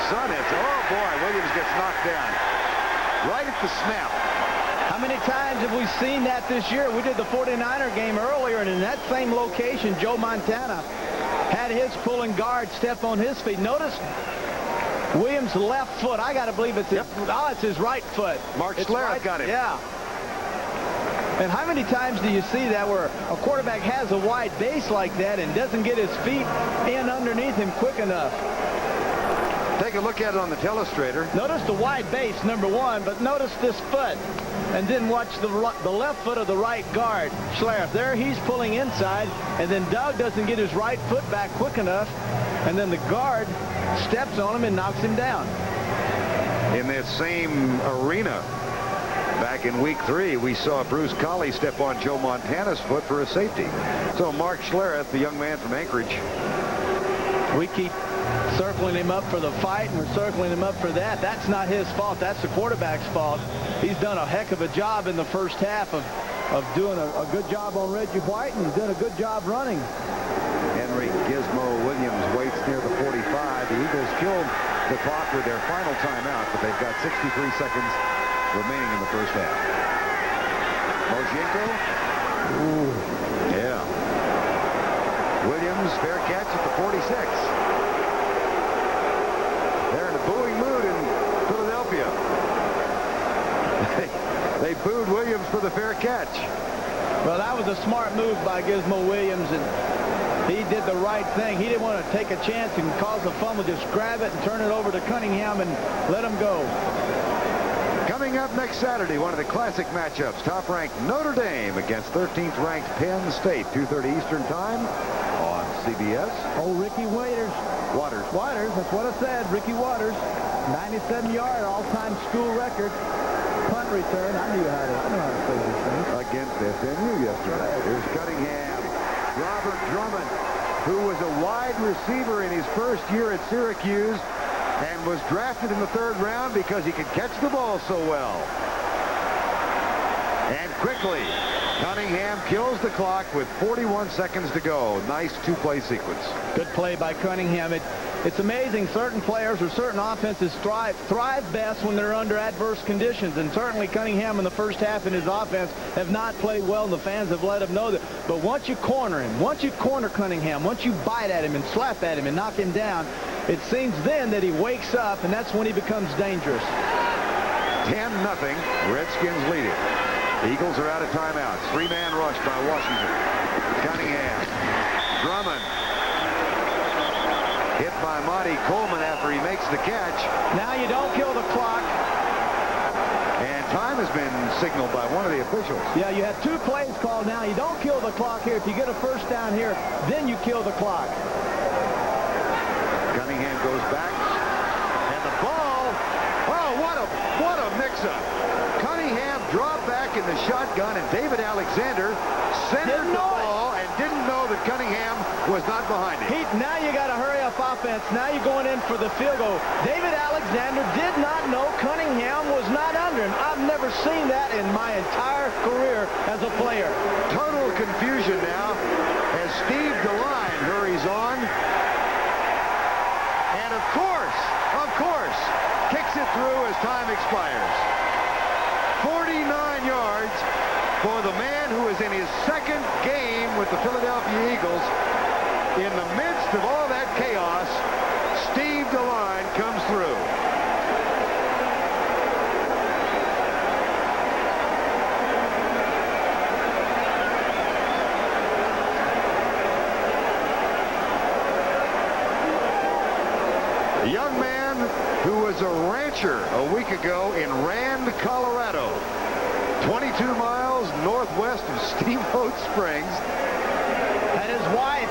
sun is. Oh, boy, Williams gets knocked down. Right at the snap. How many times have we seen that this year? We did the 49er game earlier, and in that same location, Joe Montana had his pulling guard step on his feet. Notice Williams' left foot. I got to believe it's it's his right foot. Mark Schlereth got him. Yeah. And how many times do you see that where a quarterback has a wide base like that and doesn't get his feet in underneath him quick enough? Take a look at it on the telestrator. Notice the wide base, number one, but notice this foot. And then watch the left foot of the right guard, Schlereth. There he's pulling inside, and then Doug doesn't get his right foot back quick enough, and then the guard steps on him and knocks him down. In this same arena, back in week 3, we saw Bruce Colley step on Joe Montana's foot for a safety. So Mark Schlereth, the young man from Anchorage. We keep circling him up for the fight, and we're circling him up for that. That's not his fault. That's the quarterback's fault. He's done a heck of a job in the first half of doing a good job on Reggie White, and he's done a good job running. Henry Gizmo Williams waits near the 45. The Eagles killed the clock with their final timeout, but they've got 63 seconds remaining in the first half. Moshenko. Ooh. Yeah. Williams, fair catch at the 46. They're in a booing mood in Philadelphia. They booed Williams for the fair catch. Well, that was a smart move by Gizmo Williams, and he did the right thing. He didn't want to take a chance and cause a fumble. Just grab it and turn it over to Cunningham and let him go. Coming up next Saturday, one of the classic matchups, top-ranked Notre Dame against 13th-ranked Penn State, 2:30 Eastern Time on CBS. Oh, Ricky Waters, that's what I said. Ricky Waters, 97-yard all-time school record punt return. I know how to say these things. Against SMU yesterday. Here's Cunningham. Robert Drummond, who was a wide receiver in his first year at Syracuse and was drafted in the 3rd round because he could catch the ball so well. And quickly, Cunningham kills the clock with 41 seconds to go. Nice 2-play sequence. Good play by Cunningham. It's amazing. Certain players or certain offenses thrive best when they're under adverse conditions. And certainly Cunningham in the first half in his offense have not played well, and the fans have let him know that. But once you corner him, once you corner Cunningham, once you bite at him and slap at him and knock him down, it seems then that he wakes up, and that's when he becomes dangerous. 10-0. Redskins lead it. The Eagles are out of timeouts. 3-man rush by Washington. Cunningham. Drummond. Hit by Monty Coleman after he makes the catch. Now you don't kill the clock. And time has been signaled by one of the officials. Yeah, you have 2 plays called now. You don't kill the clock here. If you get a first down here, then you kill the clock. Cunningham goes back. And the ball. Oh, what a mix-up. Cunningham dropped back in the shotgun, and David Alexander centered the ball and didn't know that Cunningham was not behind him. Now you got to hurry up offense. Now you're going in for the field goal. David Alexander did not know Cunningham was not under him. I've never seen that in my entire career as a player. Total confusion now as Steve DeLine hurries on. And of course, kicks it through as time expires. 49 yards for the man who is in his 2nd game with the Philadelphia Eagles. In the midst of all that chaos, Steve DeLine comes through. A young man who was a rancher a week ago in Rand, Colorado, 22 miles northwest of Steamboat Springs. And his wife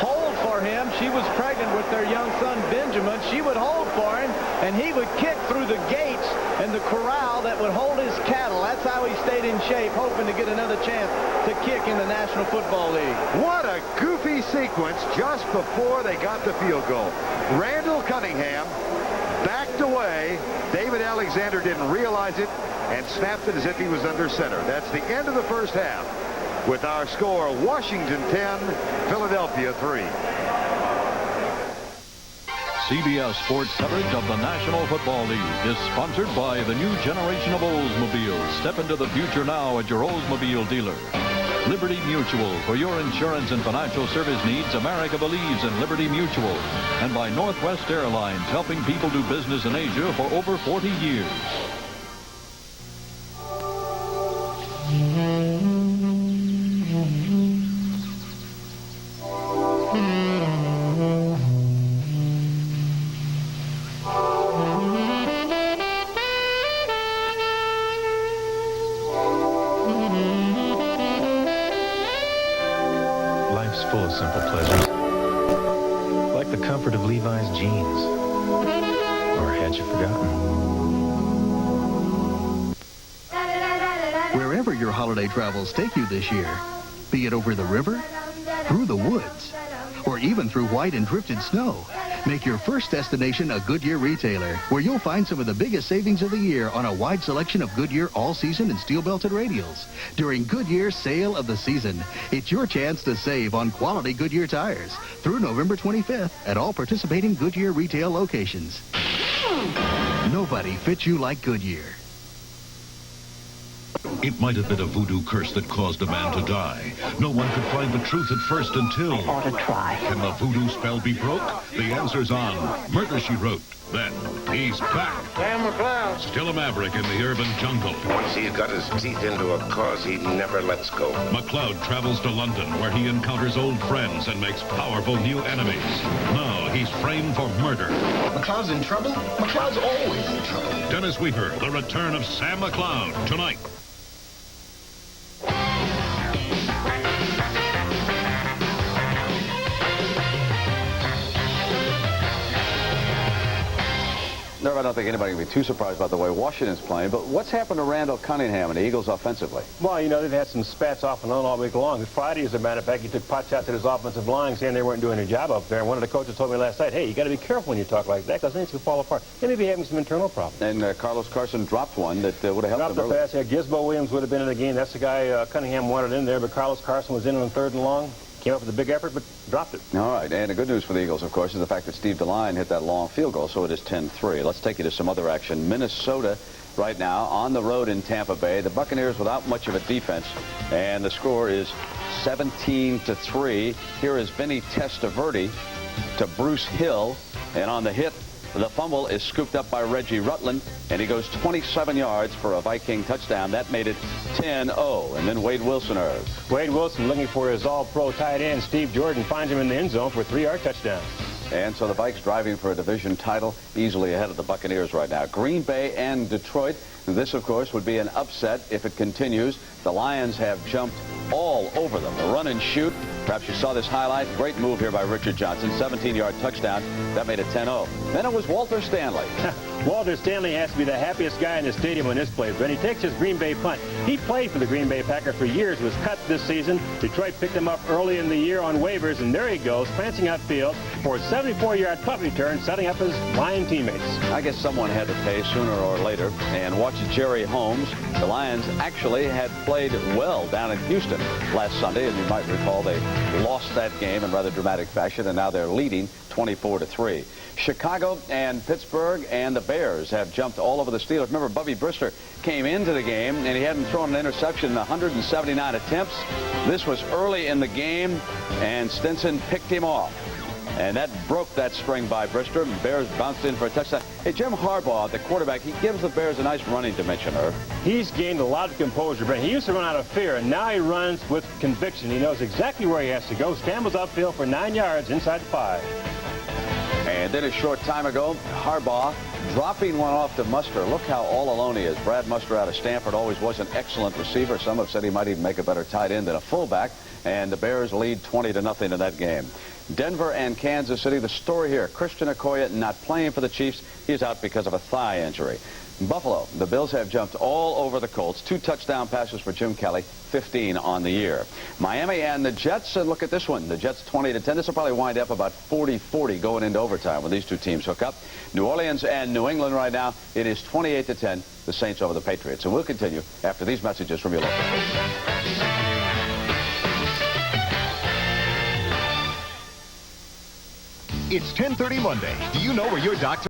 hold for him. She was pregnant with their young son Benjamin. She would hold for him, and he would kick through the gates and the corral that would hold his cattle. That's how he stayed in shape, hoping to get another chance to kick in the National Football League. What a goofy sequence just before they got the field goal. Randall Cunningham backed away. David Alexander didn't realize it and snapped it as if he was under center. That's the end of the first half with our score, Washington 10, Philadelphia 3. CBS Sports coverage of the National Football League is sponsored by the new generation of Oldsmobiles. Step into the future now at your Oldsmobile dealer. Liberty Mutual. For your insurance and financial service needs, America believes in Liberty Mutual. And by Northwest Airlines, helping people do business in Asia for over 40 years. Full of simple pleasures, like the comfort of Levi's jeans. Or had you forgotten? Wherever your holiday travels take you this year, be it over the river, through the woods, or even through white and drifted snow, make your first destination a Goodyear retailer, where you'll find some of the biggest savings of the year on a wide selection of Goodyear all-season and steel-belted radials. During Goodyear's Sale of the Season, it's your chance to save on quality Goodyear tires through November 25th at all participating Goodyear retail locations. Nobody fits you like Goodyear. It might have been a voodoo curse that caused a man to die. No one could find the truth at first until... I ought to try. Can the voodoo spell be broke? The answer's on Murder, She Wrote. Then, he's back. Sam McCloud. Still a maverick in the urban jungle. Once he's got his teeth into a cause, he never lets go. McCloud travels to London, where he encounters old friends and makes powerful new enemies. Now, he's framed for murder. McCloud's in trouble? McCloud's always in trouble. Dennis Weaver, The Return of Sam McCloud, tonight. No, I don't think anybody can be too surprised about the way Washington's playing, but what's happened to Randall Cunningham and the Eagles offensively? Well, you know, they've had some spats off and on all week long. Friday, as a matter of fact, he took pot shots at his offensive line, saying they weren't doing their job up there. And one of the coaches told me last night, hey, you got to be careful when you talk like that, because things can fall apart. They may be having some internal problems. And Carlos Carson dropped one that would have helped him. Dropped the pass. Yeah, Gizmo Williams would have been in the game. That's the guy Cunningham wanted in there, but Carlos Carson was in on 3rd and long. Came up with a big effort, but dropped it. All right, and the good news for the Eagles, of course, is the fact that Steve DeLine hit that long field goal, so it is 10-3. Let's take you to some other action. Minnesota right now on the road in Tampa Bay. The Buccaneers without much of a defense, and the score is 17-3. Here is Vinny Testaverde to Bruce Hill, and on the hit, the fumble is scooped up by Reggie Rutland, and he goes 27 yards for a Viking touchdown. That made it 10-0. And then Wade Wilson. Wade Wilson looking for his all-pro tight end. Steve Jordan finds him in the end zone for a 3-yard touchdown. And so the Vikes driving for a division title, easily ahead of the Buccaneers right now. Green Bay and Detroit. This, of course, would be an upset if it continues. The Lions have jumped all over them. The run and shoot. Perhaps you saw this highlight. Great move here by Richard Johnson. 17-yard touchdown. That made it 10-0. Then it was Walter Stanley. Walter Stanley has to be the happiest guy in the stadium when this plays. When he takes his Green Bay punt, he played for the Green Bay Packers for years, was cut this season. Detroit picked him up early in the year on waivers, and there he goes, prancing upfield for a 74-yard punt return, setting up his Lion teammates. I guess someone had to pay sooner or later. And watch Jerry Holmes. The Lions actually had played well down in Houston last Sunday. As you might recall, they lost that game in rather dramatic fashion, and now they're leading 24-3. Chicago and Pittsburgh and the Bears have jumped all over the Steelers. Remember, Bubby Brister came into the game, and he hadn't thrown an interception in 179 attempts. This was early in the game, and Stinson picked him off. And that broke that string by Brister, and Bears bounced in for a touchdown. Hey, Jim Harbaugh, the quarterback, he gives the Bears a nice running dimension, Irv. He's gained a lot of composure, but he used to run out of fear, and now he runs with conviction. He knows exactly where he has to go. Scrambles upfield for 9 yards inside the 5. And then a short time ago, Harbaugh dropping one off to Muster. Look how all alone he is. Brad Muster out of Stanford always was an excellent receiver. Some have said he might even make a better tight end than a fullback. And the Bears lead 20-0 in that game. Denver and Kansas City. The story here, Christian Okoye not playing for the Chiefs. He's out because of a thigh injury. Buffalo, the Bills have jumped all over the Colts. 2 touchdown passes for Jim Kelly, 15 on the year. Miami and the Jets, and look at this one. The Jets 20-10. This will probably wind up about 40-40 going into overtime when these two teams hook up. New Orleans and New England right now, it is 28-10, the Saints over the Patriots. And we'll continue after these messages from your local. It's 10:30 Monday. Do you know where your doctor